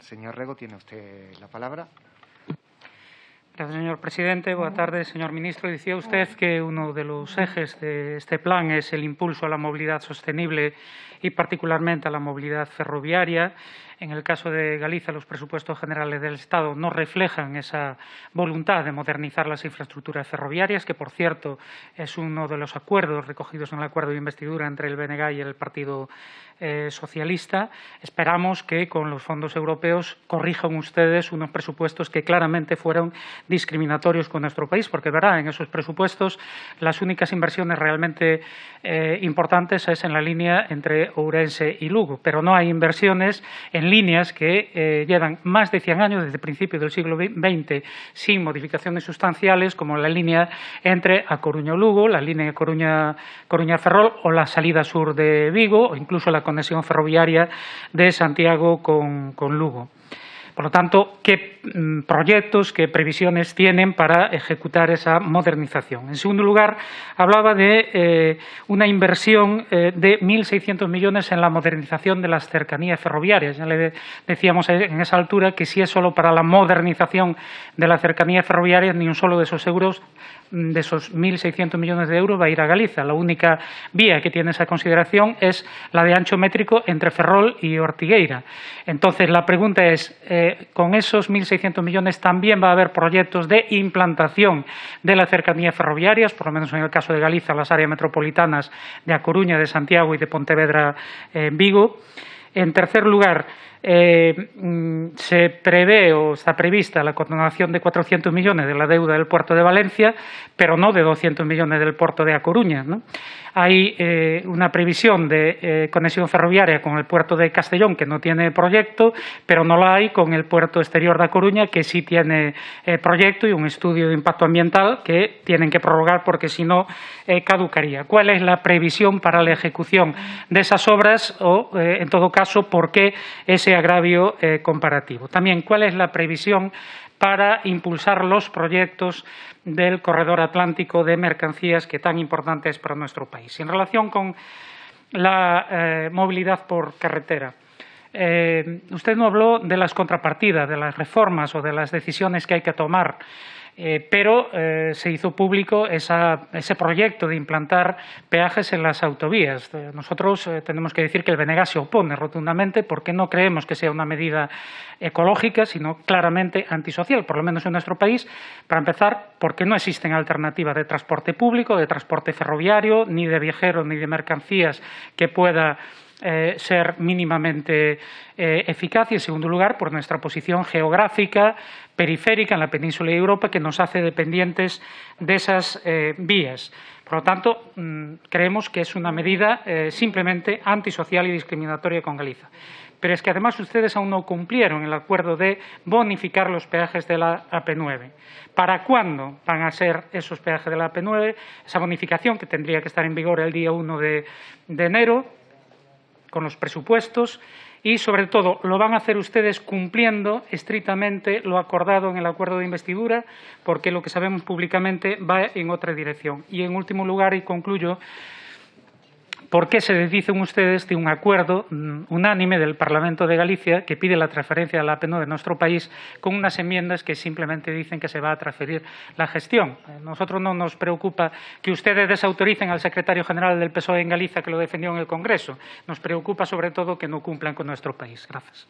Señor Rego, tiene usted la palabra. Gracias, señor presidente. Buenas tardes, señor ministro. Decía usted que uno de los ejes de este plan es el impulso a la movilidad sostenible y particularmente a la movilidad ferroviaria. En el caso de Galicia, los presupuestos generales del Estado no reflejan esa voluntad de modernizar las infraestructuras ferroviarias, que, por cierto, es uno de los acuerdos recogidos en el acuerdo de investidura entre el BNG y el Partido Socialista. Esperamos que con los fondos europeos corrijan ustedes unos presupuestos que claramente fueron discriminatorios con nuestro país, porque, verdad, en esos presupuestos las únicas inversiones realmente importantes es en la línea entre Ourense y Lugo, pero no hay inversiones en líneas que llevan más de 100 años, desde principios del siglo XX, sin modificaciones sustanciales, como la línea entre A Coruña y Lugo, la línea Coruña-Ferrol o la salida sur de Vigo, o incluso la conexión ferroviaria de Santiago con Lugo. Por lo tanto, ¿qué proyectos, qué previsiones tienen para ejecutar esa modernización? En segundo lugar, hablaba de una inversión de 1.600 millones en la modernización de las cercanías ferroviarias. Ya le decíamos en esa altura que si es solo para la modernización de las cercanías ferroviarias, ni un solo de esos euros, de esos 1.600 millones de euros, va a ir a Galicia. La única vía que tiene esa consideración es la de ancho métrico entre Ferrol y Ortigueira. Entonces, la pregunta es, ¿con esos 1.600 millones también va a haber proyectos de implantación de las cercanías ferroviarias, por lo menos en el caso de Galicia, las áreas metropolitanas de A Coruña, de Santiago y de Pontevedra, Vigo? En tercer lugar, se prevé o está prevista la condonación de 400 millones de la deuda del puerto de Valencia, pero no de 200 millones del puerto de A Coruña, ¿no? Hay una previsión de conexión ferroviaria con el puerto de Castellón, que no tiene proyecto, pero no la hay con el puerto exterior de A Coruña, que sí tiene proyecto y un estudio de impacto ambiental que tienen que prorrogar porque si no caducaría. ¿Cuál es la previsión para la ejecución de esas obras o, en todo caso, por qué ese agravio comparativo? También, ¿cuál es la previsión para impulsar los proyectos del corredor atlántico de mercancías que tan importante es para nuestro país? En relación con la movilidad por carretera, usted no habló de las contrapartidas, de las reformas o de las decisiones que hay que tomar, pero se hizo público ese proyecto de implantar peajes en las autovías. Nosotros tenemos que decir que el BNG se opone rotundamente porque no creemos que sea una medida ecológica, sino claramente antisocial, por lo menos en nuestro país. Para empezar, porque no existen alternativas de transporte público, de transporte ferroviario, ni de viajeros ni de mercancías que pueda ser mínimamente eficaz, y en segundo lugar por nuestra posición geográfica periférica en la península de Europa, que nos hace dependientes de esas vías. Por lo tanto, creemos que es una medida simplemente antisocial y discriminatoria con Galicia. Pero es que además ustedes aún no cumplieron el acuerdo de bonificar los peajes de la AP9. ¿Para cuándo van a ser esos peajes de la AP9? Esa bonificación que tendría que estar en vigor el día 1 de enero, con los presupuestos, y, sobre todo, lo van a hacer ustedes cumpliendo estrictamente lo acordado en el acuerdo de investidura, porque lo que sabemos públicamente va en otra dirección. Y, en último lugar, y concluyo, ¿por qué se desdicen ustedes de un acuerdo unánime del Parlamento de Galicia que pide la transferencia de la AP9 de nuestro país con unas enmiendas que simplemente dicen que se va a transferir la gestión? A nosotros no nos preocupa que ustedes desautoricen al secretario general del PSOE en Galicia, que lo defendió en el Congreso. Nos preocupa sobre todo que no cumplan con nuestro país. Gracias.